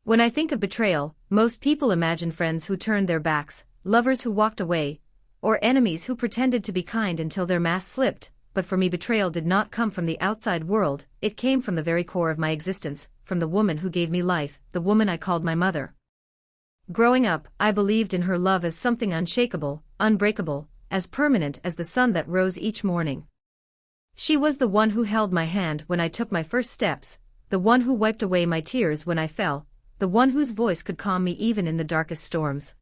When I think of betrayal, most people imagine friends who turned their backs, lovers who walked away, or enemies who pretended to be kind until their mask slipped. But for me, betrayal did not come from the outside world, it came from the very core of my existence, from the woman who gave me life, the woman I called my mother. Growing up, I believed in her love as something unshakable, unbreakable, as permanent as the sun that rose each morning. She was the one who held my hand when I took my first steps, the one who wiped away my tears when I fell, the one whose voice could calm me even in the darkest storms.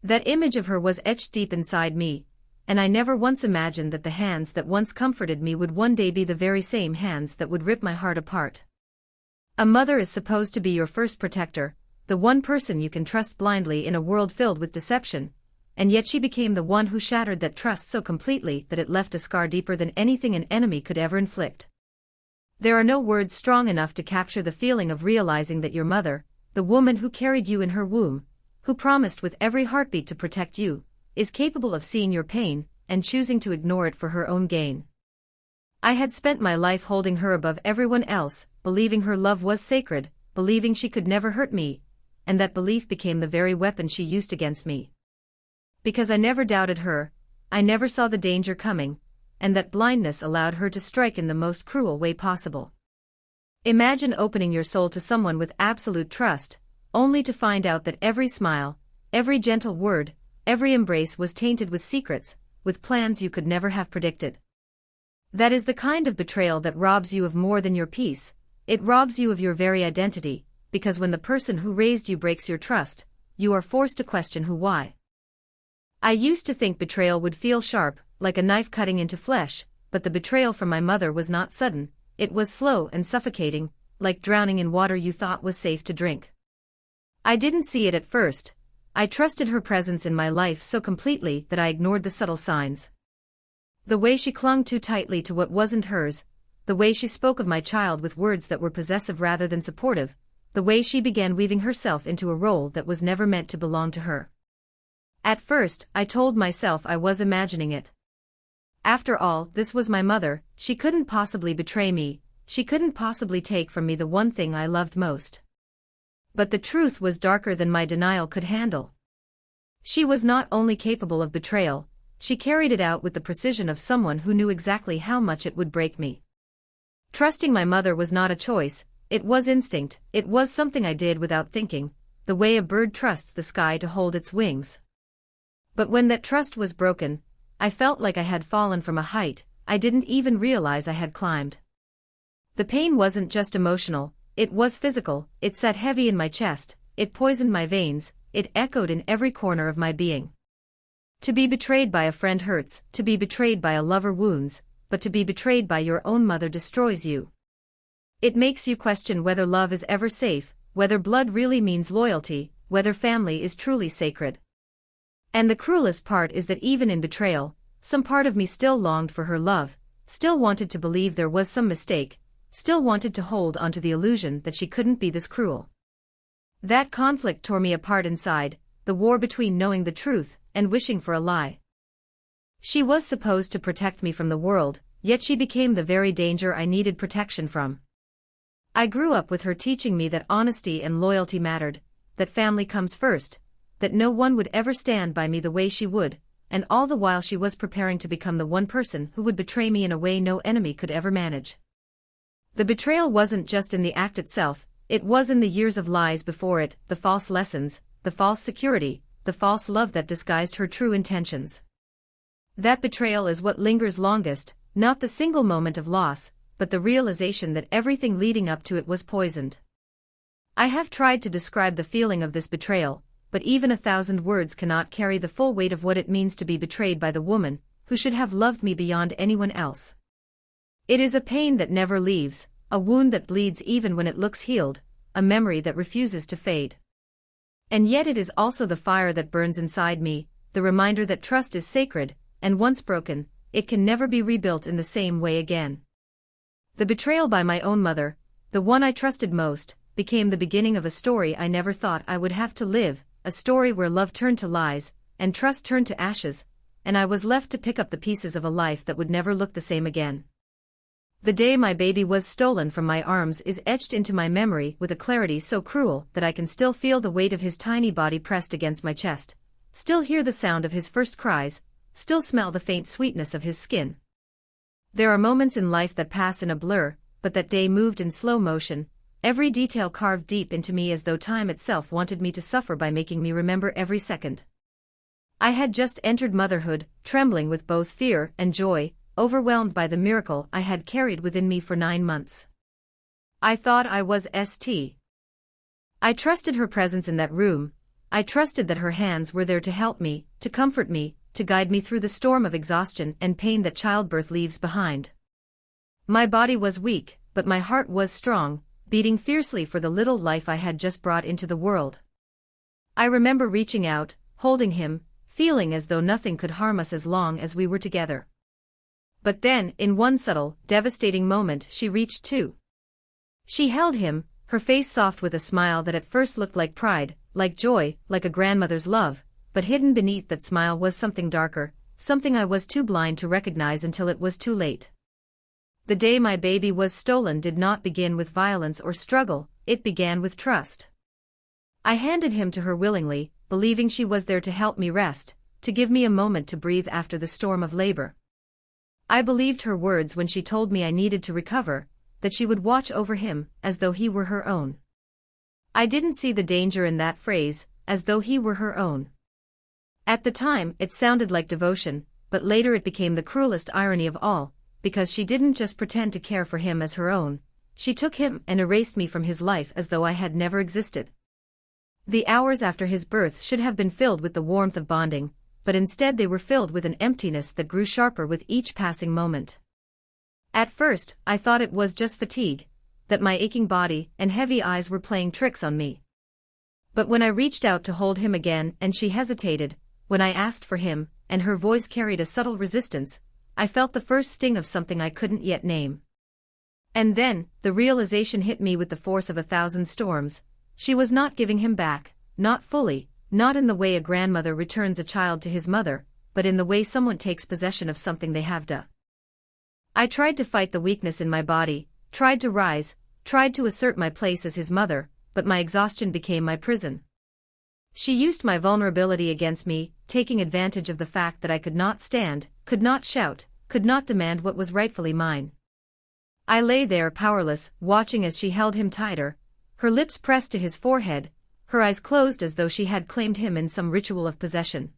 That image of her was etched deep inside me, and I never once imagined that the hands that once comforted me would one day be the very same hands that would rip my heart apart. A mother is supposed to be your first protector, the one person you can trust blindly in a world filled with deception, and yet she became the one who shattered that trust so completely that it left a scar deeper than anything an enemy could ever inflict. There are no words strong enough to capture the feeling of realizing that your mother, the woman who carried you in her womb, who promised with every heartbeat to protect you, is capable of seeing your pain and choosing to ignore it for her own gain. I had spent my life holding her above everyone else, believing her love was sacred, believing she could never hurt me, and that belief became the very weapon she used against me. Because I never doubted her, I never saw the danger coming, and that blindness allowed her to strike in the most cruel way possible. Imagine opening your soul to someone with absolute trust, only to find out that every smile, every gentle word, every embrace was tainted with secrets, with plans you could never have predicted. That is the kind of betrayal that robs you of more than your peace, it robs you of your very identity, because when the person who raised you breaks your trust, you are forced to question who why. I used to think betrayal would feel sharp, like a knife cutting into flesh, but the betrayal from my mother was not sudden, it was slow and suffocating, like drowning in water you thought was safe to drink. I didn't see it at first. I trusted her presence in my life so completely that I ignored the subtle signs. The way she clung too tightly to what wasn't hers, the way she spoke of my child with words that were possessive rather than supportive, the way she began weaving herself into a role that was never meant to belong to her. At first, I told myself I was imagining it. After all, this was my mother, she couldn't possibly betray me, she couldn't possibly take from me the one thing I loved most. But the truth was darker than my denial could handle. She was not only capable of betrayal, she carried it out with the precision of someone who knew exactly how much it would break me. Trusting my mother was not a choice, it was instinct, it was something I did without thinking, the way a bird trusts the sky to hold its wings. But when that trust was broken, I felt like I had fallen from a height I didn't even realize I had climbed. The pain wasn't just emotional, it was physical, it sat heavy in my chest, it poisoned my veins, it echoed in every corner of my being. To be betrayed by a friend hurts, to be betrayed by a lover wounds, but to be betrayed by your own mother destroys you. It makes you question whether love is ever safe, whether blood really means loyalty, whether family is truly sacred. And the cruelest part is that even in betrayal, some part of me still longed for her love, still wanted to believe there was some mistake, still wanted to hold onto the illusion that she couldn't be this cruel. That conflict tore me apart inside, the war between knowing the truth and wishing for a lie. She was supposed to protect me from the world, yet she became the very danger I needed protection from. I grew up with her teaching me that honesty and loyalty mattered, that family comes first, that no one would ever stand by me the way she would, and all the while she was preparing to become the one person who would betray me in a way no enemy could ever manage. The betrayal wasn't just in the act itself, it was in the years of lies before it, the false lessons, the false security, the false love that disguised her true intentions. That betrayal is what lingers longest, not the single moment of loss, but the realization that everything leading up to it was poisoned. I have tried to describe the feeling of this betrayal, but even 1,000 words cannot carry the full weight of what it means to be betrayed by the woman who should have loved me beyond anyone else. It is a pain that never leaves, a wound that bleeds even when it looks healed, a memory that refuses to fade. And yet it is also the fire that burns inside me, the reminder that trust is sacred, and once broken, it can never be rebuilt in the same way again. The betrayal by my own mother, the one I trusted most, became the beginning of a story I never thought I would have to live, a story where love turned to lies, and trust turned to ashes, and I was left to pick up the pieces of a life that would never look the same again. The day my baby was stolen from my arms is etched into my memory with a clarity so cruel that I can still feel the weight of his tiny body pressed against my chest, still hear the sound of his first cries, still smell the faint sweetness of his skin. There are moments in life that pass in a blur, but that day moved in slow motion, every detail carved deep into me as though time itself wanted me to suffer by making me remember every second. I had just entered motherhood, trembling with both fear and joy, overwhelmed by the miracle I had carried within me for 9 months. I thought I was St. I trusted her presence in that room. I trusted that her hands were there to help me, to comfort me, to guide me through the storm of exhaustion and pain that childbirth leaves behind. My body was weak, but my heart was strong, beating fiercely for the little life I had just brought into the world. I remember reaching out, holding him, feeling as though nothing could harm us as long as we were together. But then, in one subtle, devastating moment, she reached too. She held him, her face soft with a smile that at first looked like pride, like joy, like a grandmother's love, but hidden beneath that smile was something darker, something I was too blind to recognize until it was too late. The day my baby was stolen did not begin with violence or struggle, it began with trust. I handed him to her willingly, believing she was there to help me rest, to give me a moment to breathe after the storm of labor. I believed her words when she told me I needed to recover, that she would watch over him, as though he were her own. I didn't see the danger in that phrase, as though he were her own. At the time, it sounded like devotion, but later it became the cruelest irony of all, because she didn't just pretend to care for him as her own, she took him and erased me from his life as though I had never existed. The hours after his birth should have been filled with the warmth of bonding, but instead they were filled with an emptiness that grew sharper with each passing moment. At first, I thought it was just fatigue, that my aching body and heavy eyes were playing tricks on me. But when I reached out to hold him again and she hesitated, when I asked for him, and her voice carried a subtle resistance, I felt the first sting of something I couldn't yet name. And then, the realization hit me with the force of 1,000 storms. She was not giving him back, not fully, not in the way a grandmother returns a child to his mother, but in the way someone takes possession of something they have done. I tried to fight the weakness in my body, tried to rise, tried to assert my place as his mother, but my exhaustion became my prison. She used my vulnerability against me, taking advantage of the fact that I could not stand, could not shout, could not demand what was rightfully mine. I lay there powerless, watching as she held him tighter, her lips pressed to his forehead, her eyes closed as though she had claimed him in some ritual of possession.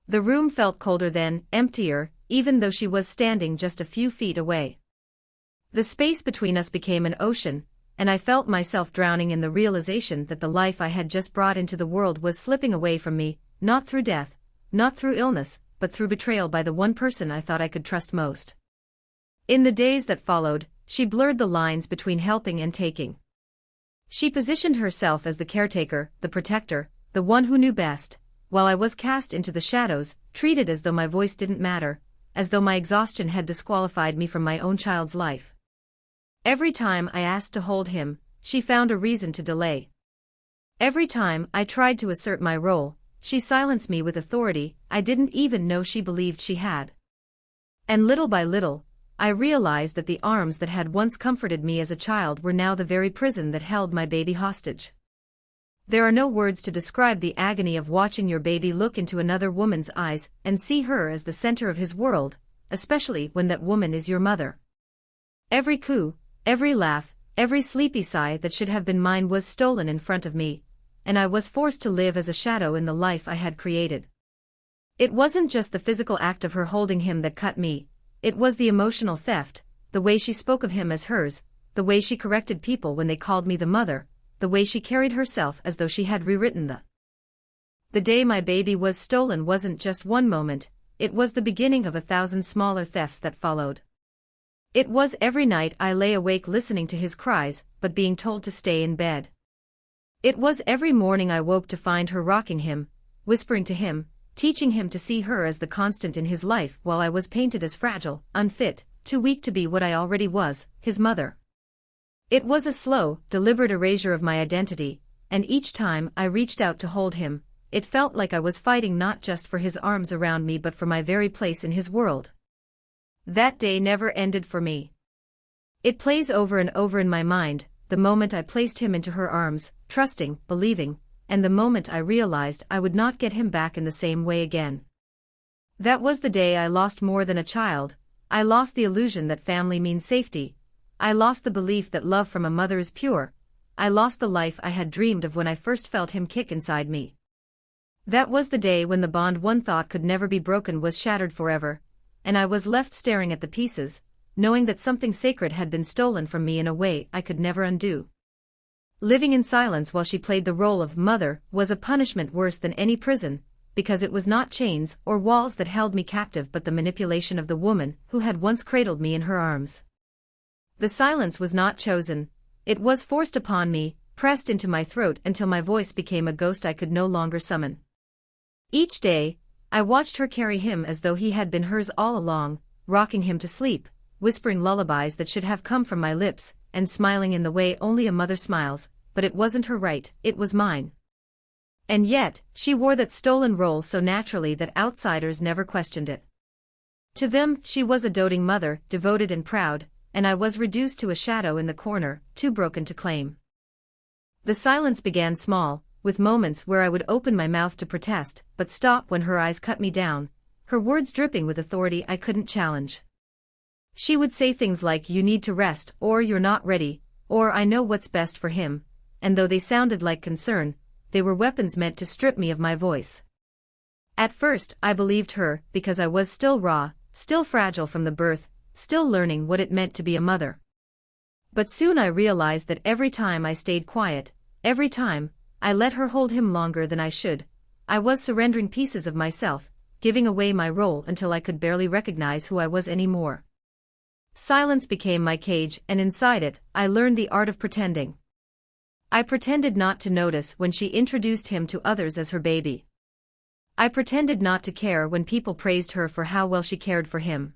The room felt colder then, emptier, even though she was standing just a few feet away. The space between us became an ocean, and I felt myself drowning in the realization that the life I had just brought into the world was slipping away from me, not through death, not through illness, but through betrayal by the one person I thought I could trust most. In the days that followed, she blurred the lines between helping and taking. She positioned herself as the caretaker, the protector, the one who knew best, while I was cast into the shadows, treated as though my voice didn't matter, as though my exhaustion had disqualified me from my own child's life. Every time I asked to hold him, she found a reason to delay. Every time I tried to assert my role, she silenced me with authority I didn't even know she believed she had. And little by little, I realized that the arms that had once comforted me as a child were now the very prison that held my baby hostage. There are no words to describe the agony of watching your baby look into another woman's eyes and see her as the center of his world, especially when that woman is your mother. Every coo, every laugh, every sleepy sigh that should have been mine was stolen in front of me, and I was forced to live as a shadow in the life I had created. It wasn't just the physical act of her holding him that cut me, it was the emotional theft, the way she spoke of him as hers, the way she corrected people when they called me the mother, the way she carried herself as though she had rewritten The day my baby was stolen wasn't just one moment, it was the beginning of 1,000 smaller thefts that followed. It was every night I lay awake listening to his cries, but being told to stay in bed. It was every morning I woke to find her rocking him, whispering to him, teaching him to see her as the constant in his life while I was painted as fragile, unfit, too weak to be what I already was, his mother. It was a slow, deliberate erasure of my identity, and each time I reached out to hold him, it felt like I was fighting not just for his arms around me but for my very place in his world. That day never ended for me. It plays over and over in my mind, the moment I placed him into her arms, trusting, believing, and the moment I realized I would not get him back in the same way again. That was the day I lost more than a child. I lost the illusion that family means safety. I lost the belief that love from a mother is pure. I lost the life I had dreamed of when I first felt him kick inside me. That was the day when the bond one thought could never be broken was shattered forever, and I was left staring at the pieces, knowing that something sacred had been stolen from me in a way I could never undo. Living in silence while she played the role of mother was a punishment worse than any prison, because it was not chains or walls that held me captive but the manipulation of the woman who had once cradled me in her arms. The silence was not chosen, it was forced upon me, pressed into my throat until my voice became a ghost I could no longer summon. Each day, I watched her carry him as though he had been hers all along, rocking him to sleep, whispering lullabies that should have come from my lips, and smiling in the way only a mother smiles, but it wasn't her right, it was mine. And yet, she wore that stolen role so naturally that outsiders never questioned it. To them, she was a doting mother, devoted and proud, and I was reduced to a shadow in the corner, too broken to claim. The silence began small, with moments where I would open my mouth to protest, but stop when her eyes cut me down, her words dripping with authority I couldn't challenge. She would say things like "you need to rest," or "you're not ready," or "I know what's best for him," and though they sounded like concern, they were weapons meant to strip me of my voice. At first, I believed her, because I was still raw, still fragile from the birth, still learning what it meant to be a mother. But soon I realized that every time I stayed quiet, every time I let her hold him longer than I should, I was surrendering pieces of myself, giving away my role until I could barely recognize who I was anymore. Silence became my cage, and inside it, I learned the art of pretending. I pretended not to notice when she introduced him to others as her baby. I pretended not to care when people praised her for how well she cared for him.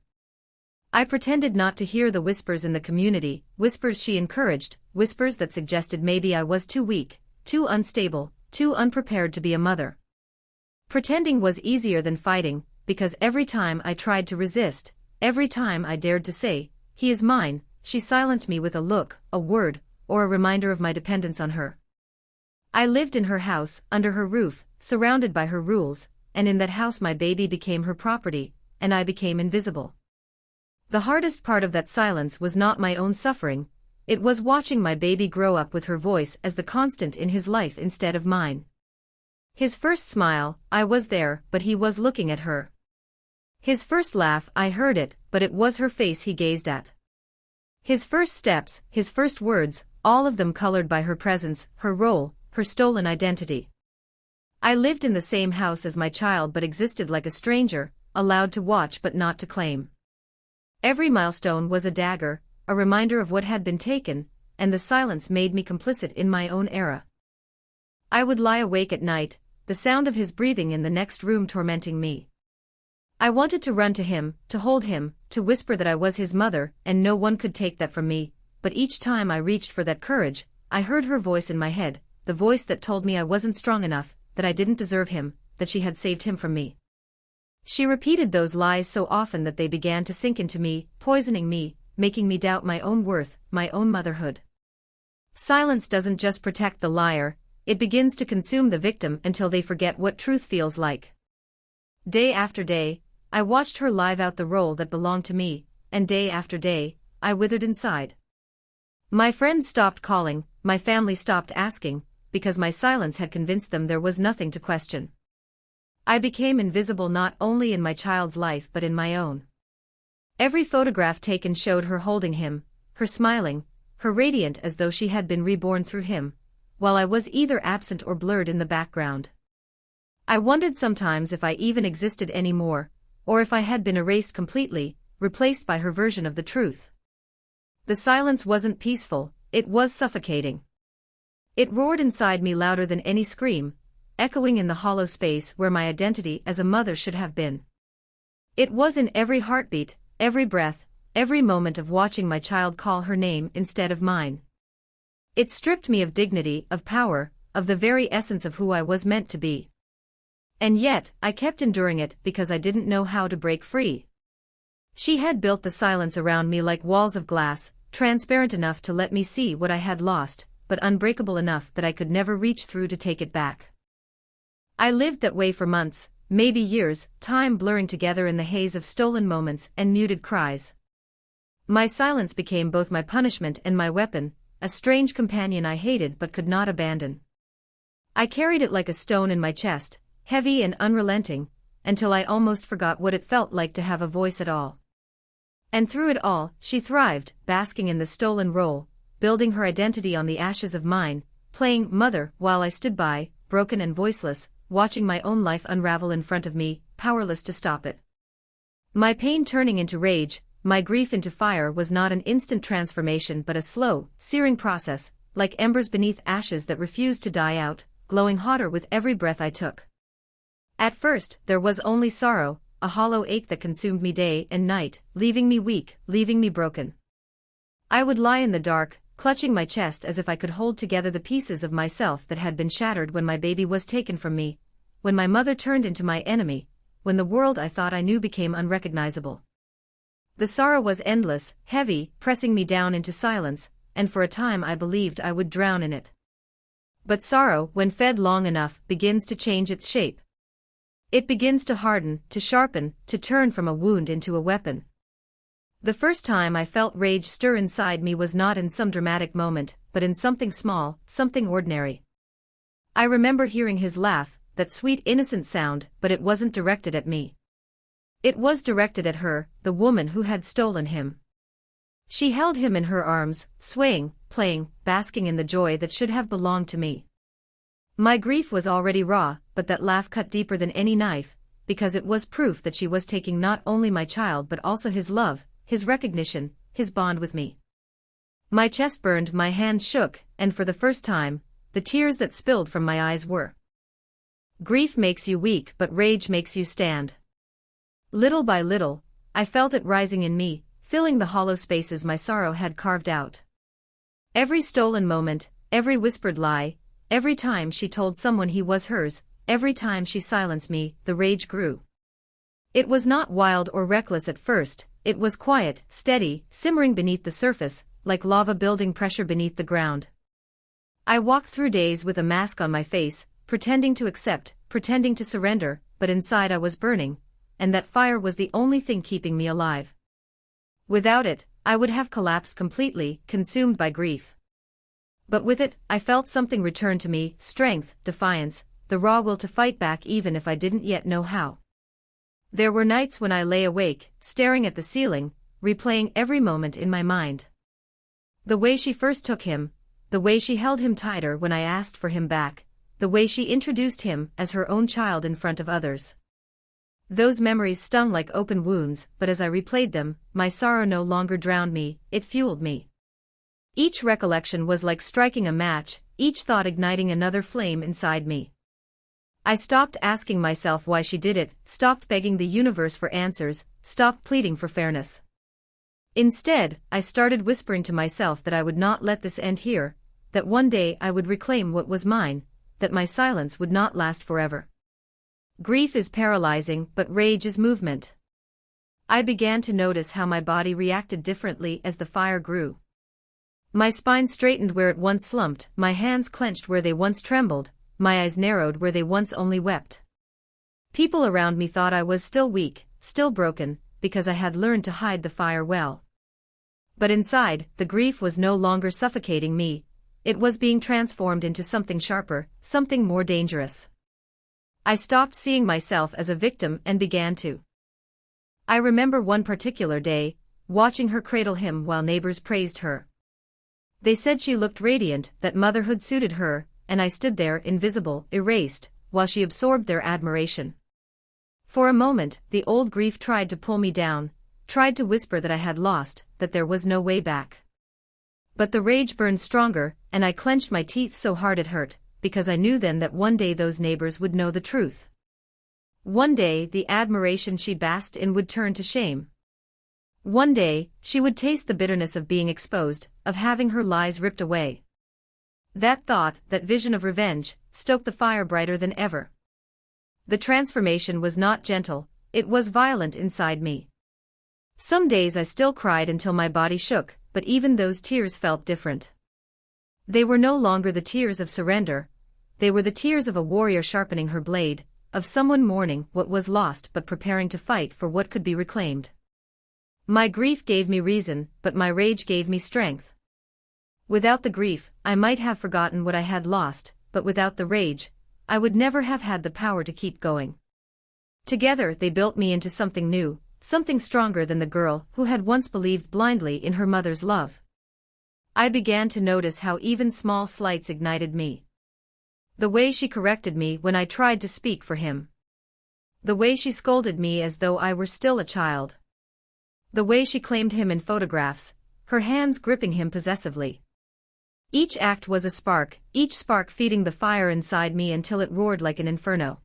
I pretended not to hear the whispers in the community, whispers she encouraged, whispers that suggested maybe I was too weak, too unstable, too unprepared to be a mother. Pretending was easier than fighting, because every time I tried to resist, every time I dared to say, "He is mine," she silenced me with a look, a word, or a reminder of my dependence on her. I lived in her house, under her roof, surrounded by her rules, and in that house my baby became her property, and I became invisible. The hardest part of that silence was not my own suffering, it was watching my baby grow up with her voice as the constant in his life instead of mine. His first smile, I was there, but he was looking at her. His first laugh, I heard it, but it was her face he gazed at. His first steps, his first words, all of them colored by her presence, her role, her stolen identity. I lived in the same house as my child but existed like a stranger, allowed to watch but not to claim. Every milestone was a dagger, a reminder of what had been taken, and the silence made me complicit in my own era. I would lie awake at night, the sound of his breathing in the next room tormenting me. I wanted to run to him, to hold him, to whisper that I was his mother, and no one could take that from me, but each time I reached for that courage, I heard her voice in my head, the voice that told me I wasn't strong enough, that I didn't deserve him, that she had saved him from me. She repeated those lies so often that they began to sink into me, poisoning me, making me doubt my own worth, my own motherhood. Silence doesn't just protect the liar, it begins to consume the victim until they forget what truth feels like. Day after day, I watched her live out the role that belonged to me, and day after day, I withered inside. My friends stopped calling, my family stopped asking, because my silence had convinced them there was nothing to question. I became invisible not only in my child's life but in my own. Every photograph taken showed her holding him, her smiling, her radiant as though she had been reborn through him, while I was either absent or blurred in the background. I wondered sometimes if I even existed anymore, or if I had been erased completely, replaced by her version of the truth. The silence wasn't peaceful, it was suffocating. It roared inside me louder than any scream, echoing in the hollow space where my identity as a mother should have been. It was in every heartbeat, every breath, every moment of watching my child call her name instead of mine. It stripped me of dignity, of power, of the very essence of who I was meant to be. And yet, I kept enduring it because I didn't know how to break free. She had built the silence around me like walls of glass, transparent enough to let me see what I had lost, but unbreakable enough that I could never reach through to take it back. I lived that way for months, maybe years, time blurring together in the haze of stolen moments and muted cries. My silence became both my punishment and my weapon, a strange companion I hated but could not abandon. I carried it like a stone in my chest, heavy and unrelenting, until I almost forgot what it felt like to have a voice at all. And through it all, she thrived, basking in the stolen role, building her identity on the ashes of mine, playing mother while I stood by, broken and voiceless, watching my own life unravel in front of me, powerless to stop it. My pain turning into rage, my grief into fire was not an instant transformation but a slow, searing process, like embers beneath ashes that refused to die out, glowing hotter with every breath I took. At first, there was only sorrow, a hollow ache that consumed me day and night, leaving me weak, leaving me broken. I would lie in the dark, clutching my chest as if I could hold together the pieces of myself that had been shattered when my baby was taken from me, when my mother turned into my enemy, when the world I thought I knew became unrecognizable. The sorrow was endless, heavy, pressing me down into silence, and for a time I believed I would drown in it. But sorrow, when fed long enough, begins to change its shape. It begins to harden, to sharpen, to turn from a wound into a weapon. The first time I felt rage stir inside me was not in some dramatic moment, but in something small, something ordinary. I remember hearing his laugh, that sweet innocent sound, but it wasn't directed at me. It was directed at her, the woman who had stolen him. She held him in her arms, swaying, playing, basking in the joy that should have belonged to me. My grief was already raw, but that laugh cut deeper than any knife, because it was proof that she was taking not only my child but also his love, his recognition, his bond with me. My chest burned, my hands shook, and for the first time, the tears that spilled from my eyes were. Grief makes you weak, but rage makes you stand. Little by little, I felt it rising in me, filling the hollow spaces my sorrow had carved out. Every stolen moment, every whispered lie, every time she told someone he was hers, every time she silenced me, the rage grew. It was not wild or reckless at first, it was quiet, steady, simmering beneath the surface, like lava building pressure beneath the ground. I walked through days with a mask on my face, pretending to accept, pretending to surrender, but inside I was burning, and that fire was the only thing keeping me alive. Without it, I would have collapsed completely, consumed by grief. But with it, I felt something return to me, strength, defiance, the raw will to fight back even if I didn't yet know how. There were nights when I lay awake, staring at the ceiling, replaying every moment in my mind. The way she first took him, the way she held him tighter when I asked for him back, the way she introduced him as her own child in front of others. Those memories stung like open wounds, but as I replayed them, my sorrow no longer drowned me, it fueled me. Each recollection was like striking a match, each thought igniting another flame inside me. I stopped asking myself why she did it, stopped begging the universe for answers, stopped pleading for fairness. Instead, I started whispering to myself that I would not let this end here, that one day I would reclaim what was mine, that my silence would not last forever. Grief is paralyzing, but rage is movement. I began to notice how my body reacted differently as the fire grew. My spine straightened where it once slumped, my hands clenched where they once trembled, my eyes narrowed where they once only wept. People around me thought I was still weak, still broken, because I had learned to hide the fire well. But inside, the grief was no longer suffocating me, it was being transformed into something sharper, something more dangerous. I stopped seeing myself as a victim and began to. I remember one particular day, watching her cradle him while neighbors praised her. They said she looked radiant, that motherhood suited her, and I stood there invisible, erased, while she absorbed their admiration. For a moment, the old grief tried to pull me down, tried to whisper that I had lost, that there was no way back. But the rage burned stronger, and I clenched my teeth so hard it hurt, because I knew then that one day those neighbors would know the truth. One day the admiration she basked in would turn to shame. One day, she would taste the bitterness of being exposed, of having her lies ripped away. That thought, that vision of revenge, stoked the fire brighter than ever. The transformation was not gentle, it was violent inside me. Some days I still cried until my body shook, but even those tears felt different. They were no longer the tears of surrender, they were the tears of a warrior sharpening her blade, of someone mourning what was lost but preparing to fight for what could be reclaimed. My grief gave me reason, but my rage gave me strength. Without the grief, I might have forgotten what I had lost, but without the rage, I would never have had the power to keep going. Together they built me into something new, something stronger than the girl who had once believed blindly in her mother's love. I began to notice how even small slights ignited me. The way she corrected me when I tried to speak for him. The way she scolded me as though I were still a child. The way she claimed him in photographs, her hands gripping him possessively. Each act was a spark, each spark feeding the fire inside me until it roared like an inferno.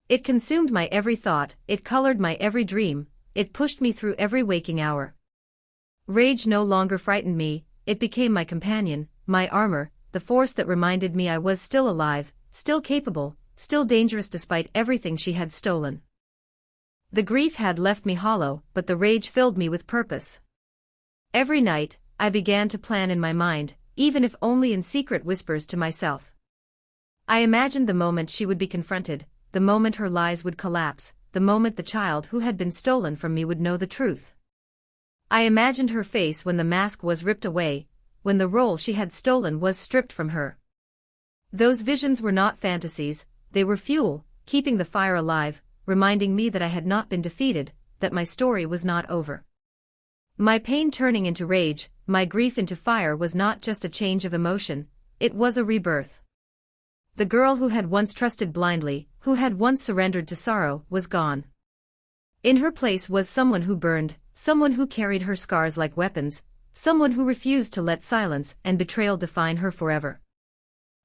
It consumed my every thought, it colored my every dream, it pushed me through every waking hour. Rage no longer frightened me, it became my companion, my armor, the force that reminded me I was still alive, still capable, still dangerous despite everything she had stolen. The grief had left me hollow, but the rage filled me with purpose. Every night, I began to plan in my mind, even if only in secret whispers to myself. I imagined the moment she would be confronted, the moment her lies would collapse, the moment the child who had been stolen from me would know the truth. I imagined her face when the mask was ripped away, when the role she had stolen was stripped from her. Those visions were not fantasies, they were fuel, keeping the fire alive, reminding me that I had not been defeated, that my story was not over. My pain turning into rage, my grief into fire was not just a change of emotion, it was a rebirth. The girl who had once trusted blindly, who had once surrendered to sorrow, was gone. In her place was someone who burned, someone who carried her scars like weapons, someone who refused to let silence and betrayal define her forever.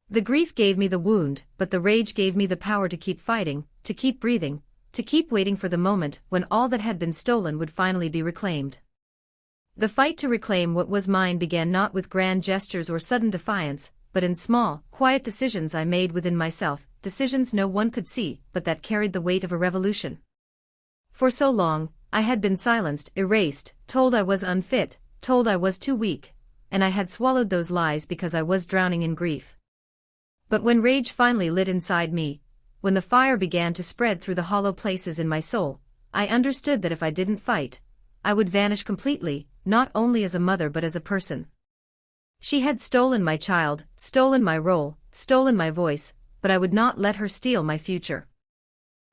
The grief gave me the wound, but the rage gave me the power to keep fighting, to keep breathing, to keep waiting for the moment when all that had been stolen would finally be reclaimed. The fight to reclaim what was mine began not with grand gestures or sudden defiance, but in small, quiet decisions I made within myself, decisions no one could see, but that carried the weight of a revolution. For so long, I had been silenced, erased, told I was unfit, told I was too weak, and I had swallowed those lies because I was drowning in grief. But when rage finally lit inside me, when the fire began to spread through the hollow places in my soul, I understood that if I didn't fight, I would vanish completely, not only as a mother but as a person. She had stolen my child, stolen my role, stolen my voice, but I would not let her steal my future.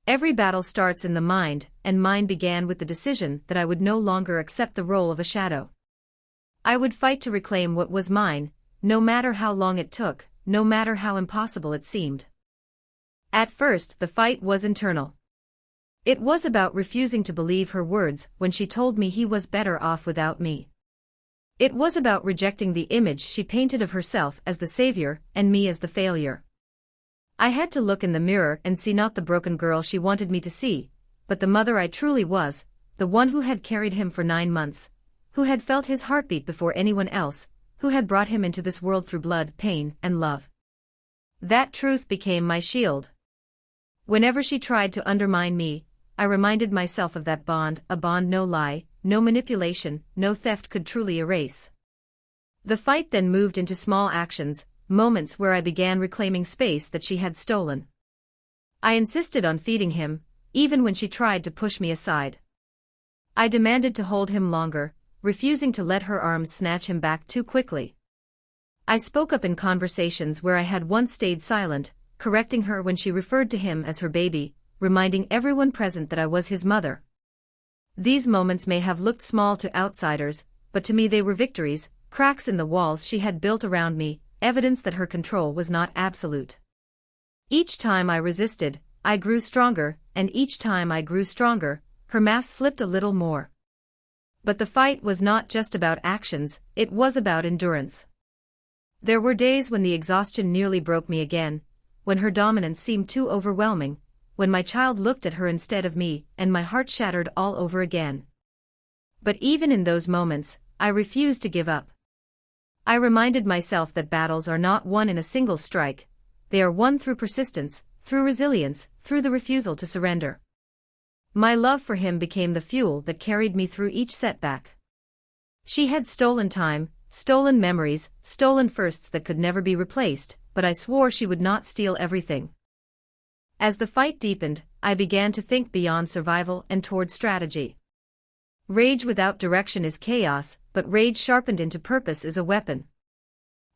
Every battle starts in the mind, and mine began with the decision that I would no longer accept the role of a shadow. I would fight to reclaim what was mine, no matter how long it took, no matter how impossible it seemed. At first, the fight was internal. It was about refusing to believe her words when she told me he was better off without me. It was about rejecting the image she painted of herself as the savior and me as the failure. I had to look in the mirror and see not the broken girl she wanted me to see, but the mother I truly was, the one who had carried him for 9 months, who had felt his heartbeat before anyone else, who had brought him into this world through blood, pain, and love. That truth became my shield. Whenever she tried to undermine me, I reminded myself of that bond, a bond no lie, no manipulation, no theft could truly erase. The fight then moved into small actions, moments where I began reclaiming space that she had stolen. I insisted on feeding him, even when she tried to push me aside. I demanded to hold him longer, refusing to let her arms snatch him back too quickly. I spoke up in conversations where I had once stayed silent, correcting her when she referred to him as her baby, reminding everyone present that I was his mother. These moments may have looked small to outsiders, but to me they were victories, cracks in the walls she had built around me, evidence that her control was not absolute. Each time I resisted, I grew stronger, and each time I grew stronger, her mask slipped a little more. But the fight was not just about actions, it was about endurance. There were days when the exhaustion nearly broke me again, when her dominance seemed too overwhelming, when my child looked at her instead of me, and my heart shattered all over again. But even in those moments, I refused to give up. I reminded myself that battles are not won in a single strike, they are won through persistence, through resilience, through the refusal to surrender. My love for him became the fuel that carried me through each setback. She had stolen time, stolen memories, stolen firsts that could never be replaced, but I swore she would not steal everything. As the fight deepened, I began to think beyond survival and toward strategy. Rage without direction is chaos, but rage sharpened into purpose is a weapon.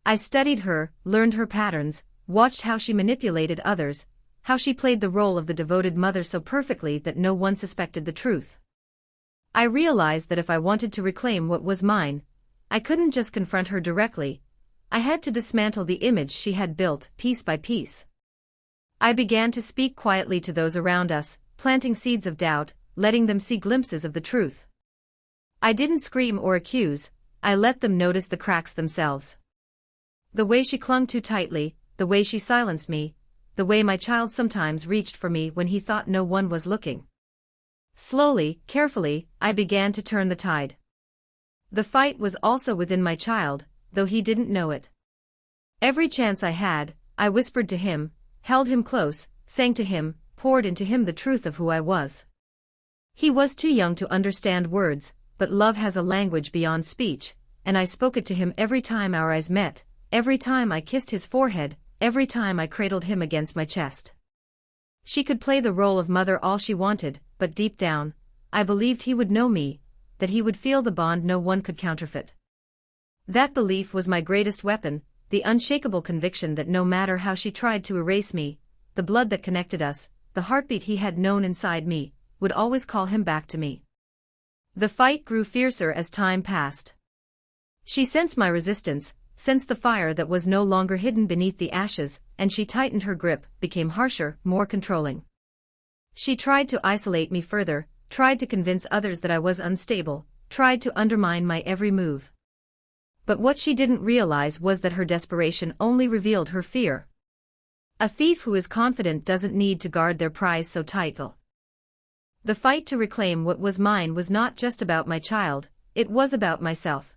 I studied her, learned her patterns, watched how she manipulated others, how she played the role of the devoted mother so perfectly that no one suspected the truth. I realized that if I wanted to reclaim what was mine, I couldn't just confront her directly. I had to dismantle the image she had built, piece by piece. I began to speak quietly to those around us, planting seeds of doubt, letting them see glimpses of the truth. I didn't scream or accuse, I let them notice the cracks themselves. The way she clung too tightly, the way she silenced me, the way my child sometimes reached for me when he thought no one was looking. Slowly, carefully, I began to turn the tide. The fight was also within my child, though he didn't know it. Every chance I had, I whispered to him, held him close, sang to him, poured into him the truth of who I was. He was too young to understand words, but love has a language beyond speech, and I spoke it to him every time our eyes met, every time I kissed his forehead, every time I cradled him against my chest. She could play the role of mother all she wanted, but deep down, I believed he would know me, that he would feel the bond no one could counterfeit. That belief was my greatest weapon, the unshakable conviction that no matter how she tried to erase me, the blood that connected us, the heartbeat he had known inside me, would always call him back to me. The fight grew fiercer as time passed. She sensed my resistance, sensed the fire that was no longer hidden beneath the ashes, and she tightened her grip, became harsher, more controlling. She tried to isolate me further, tried to convince others that I was unstable, tried to undermine my every move. But what she didn't realize was that her desperation only revealed her fear. A thief who is confident doesn't need to guard their prize so tightly. The fight to reclaim what was mine was not just about my child, it was about myself.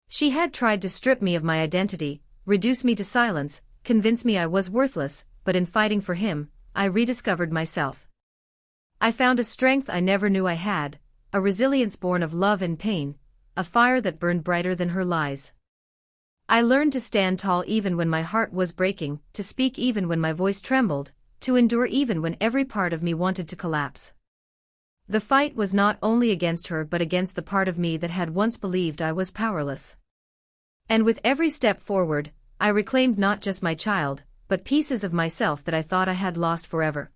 She had tried to strip me of my identity, reduce me to silence, convince me I was worthless, but in fighting for him, I rediscovered myself. I found a strength I never knew I had, a resilience born of love and pain, a fire that burned brighter than her lies. I learned to stand tall even when my heart was breaking, to speak even when my voice trembled, to endure even when every part of me wanted to collapse. The fight was not only against her but against the part of me that had once believed I was powerless. And with every step forward, I reclaimed not just my child, but pieces of myself that I thought I had lost forever.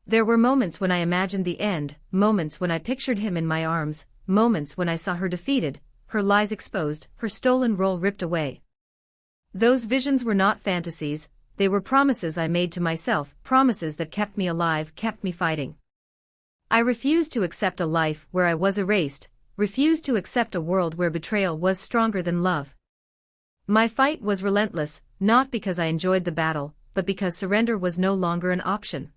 There were moments when I imagined the end, moments when I pictured him in my arms, moments when I saw her defeated, her lies exposed, her stolen role ripped away. Those visions were not fantasies, they were promises I made to myself, promises that kept me alive, kept me fighting. I refused to accept a life where I was erased, refused to accept a world where betrayal was stronger than love. My fight was relentless, not because I enjoyed the battle, but because surrender was no longer an option.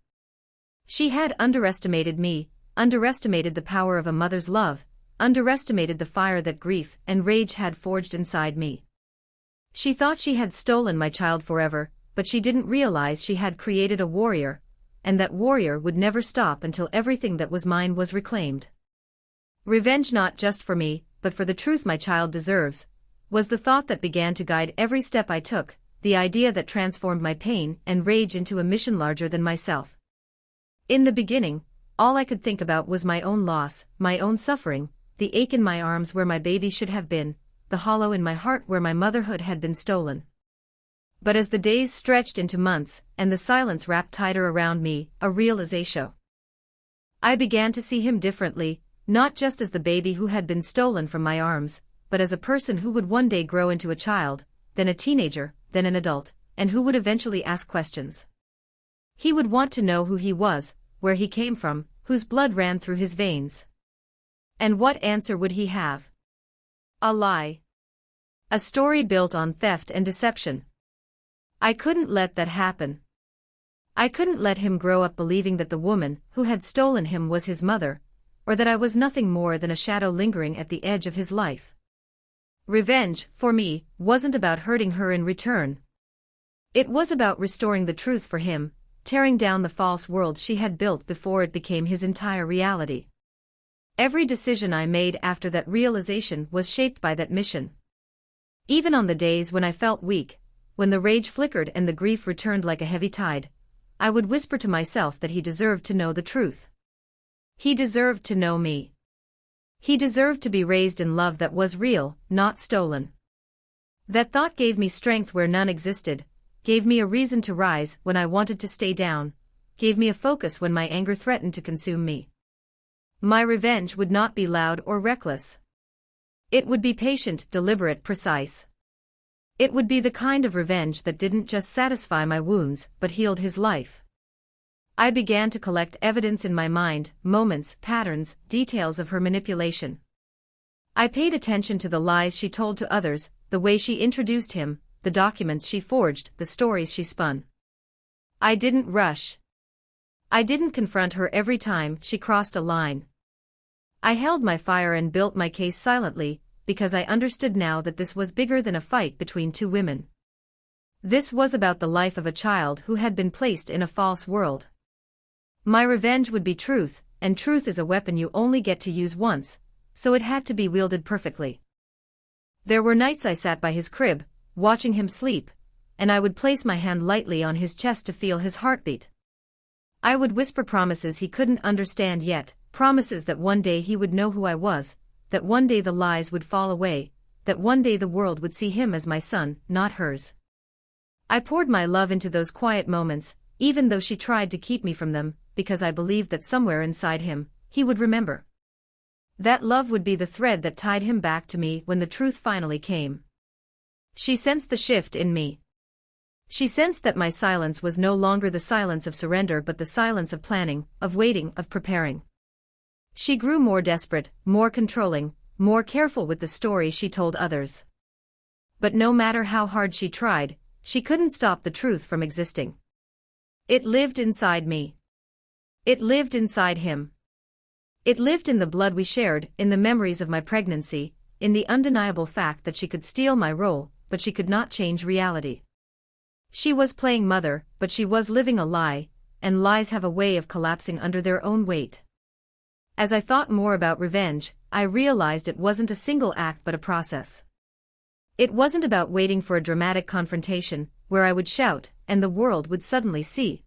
She had underestimated me, underestimated the power of a mother's love, underestimated the fire that grief and rage had forged inside me. She thought she had stolen my child forever, but she didn't realize she had created a warrior, and that warrior would never stop until everything that was mine was reclaimed. Revenge not just for me, but for the truth my child deserves, was the thought that began to guide every step I took, the idea that transformed my pain and rage into a mission larger than myself. In the beginning, all I could think about was my own loss, my own suffering, the ache in my arms where my baby should have been, the hollow in my heart where my motherhood had been stolen. But as the days stretched into months, and the silence wrapped tighter around me, a realization. I began to see him differently, not just as the baby who had been stolen from my arms, but as a person who would one day grow into a child, then a teenager, then an adult, and who would eventually ask questions. He would want to know who he was, where he came from, whose blood ran through his veins. And what answer would he have? A lie. A story built on theft and deception. I couldn't let that happen. I couldn't let him grow up believing that the woman who had stolen him was his mother, or that I was nothing more than a shadow lingering at the edge of his life. Revenge, for me, wasn't about hurting her in return. It was about restoring the truth for him, tearing down the false world she had built before it became his entire reality. Every decision I made after that realization was shaped by that mission. Even on the days when I felt weak, when the rage flickered and the grief returned like a heavy tide, I would whisper to myself that he deserved to know the truth. He deserved to know me. He deserved to be raised in love that was real, not stolen. That thought gave me strength where none existed, gave me a reason to rise when I wanted to stay down, gave me a focus when my anger threatened to consume me. My revenge would not be loud or reckless. It would be patient, deliberate, precise. It would be the kind of revenge that didn't just satisfy my wounds but healed his life. I began to collect evidence in my mind, moments, patterns, details of her manipulation. I paid attention to the lies she told to others, the way she introduced him, the documents she forged, the stories she spun. I didn't rush. I didn't confront her every time she crossed a line. I held my fire and built my case silently, because I understood now that this was bigger than a fight between two women. This was about the life of a child who had been placed in a false world. My revenge would be truth, and truth is a weapon you only get to use once, so it had to be wielded perfectly. There were nights I sat by his crib, watching him sleep, and I would place my hand lightly on his chest to feel his heartbeat. I would whisper promises he couldn't understand yet, promises that one day he would know who I was, that one day the lies would fall away, that one day the world would see him as my son, not hers. I poured my love into those quiet moments, even though she tried to keep me from them, because I believed that somewhere inside him, he would remember. That love would be the thread that tied him back to me when the truth finally came. She sensed the shift in me. She sensed that my silence was no longer the silence of surrender but the silence of planning, of waiting, of preparing. She grew more desperate, more controlling, more careful with the stories she told others. But no matter how hard she tried, she couldn't stop the truth from existing. It lived inside me. It lived inside him. It lived in the blood we shared, in the memories of my pregnancy, in the undeniable fact that she could steal my role, but she could not change reality. She was playing mother, but she was living a lie, and lies have a way of collapsing under their own weight. As I thought more about revenge, I realized it wasn't a single act but a process. It wasn't about waiting for a dramatic confrontation, where I would shout, and the world would suddenly see.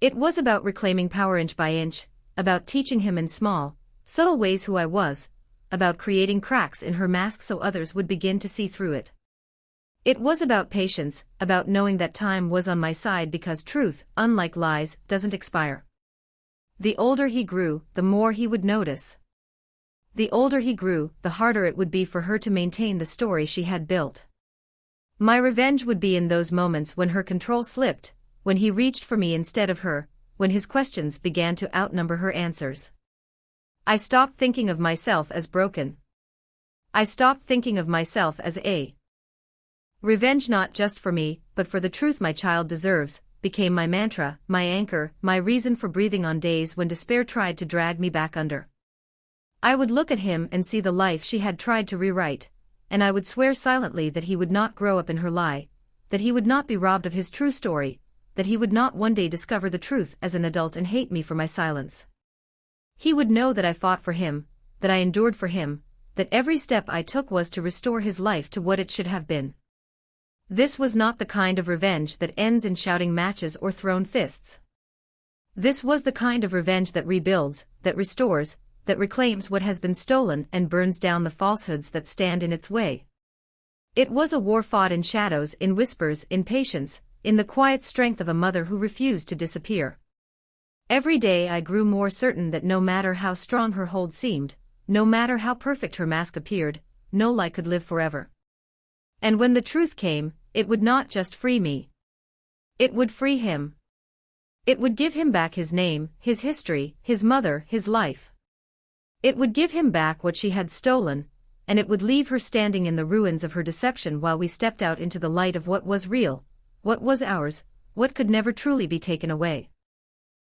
It was about reclaiming power inch by inch, about teaching him in small, subtle ways who I was, about creating cracks in her mask so others would begin to see through it. It was about patience, about knowing that time was on my side because truth, unlike lies, doesn't expire. The older he grew, the more he would notice. The older he grew, the harder it would be for her to maintain the story she had built. My revenge would be in those moments when her control slipped, when he reached for me instead of her, when his questions began to outnumber her answers. I stopped thinking of myself as broken. I stopped thinking of myself as a revenge not just for me, but for the truth my child deserves, became my mantra, my anchor, my reason for breathing on days when despair tried to drag me back under. I would look at him and see the life she had tried to rewrite, and I would swear silently that he would not grow up in her lie, that he would not be robbed of his true story, that he would not one day discover the truth as an adult and hate me for my silence. He would know that I fought for him, that I endured for him, that every step I took was to restore his life to what it should have been. This was not the kind of revenge that ends in shouting matches or thrown fists. This was the kind of revenge that rebuilds, that restores, that reclaims what has been stolen and burns down the falsehoods that stand in its way. It was a war fought in shadows, in whispers, in patience, in the quiet strength of a mother who refused to disappear. Every day I grew more certain that no matter how strong her hold seemed, no matter how perfect her mask appeared, no lie could live forever. And when the truth came, it would not just free me. It would free him. It would give him back his name, his history, his mother, his life. It would give him back what she had stolen, and it would leave her standing in the ruins of her deception while we stepped out into the light of what was real, what was ours, what could never truly be taken away.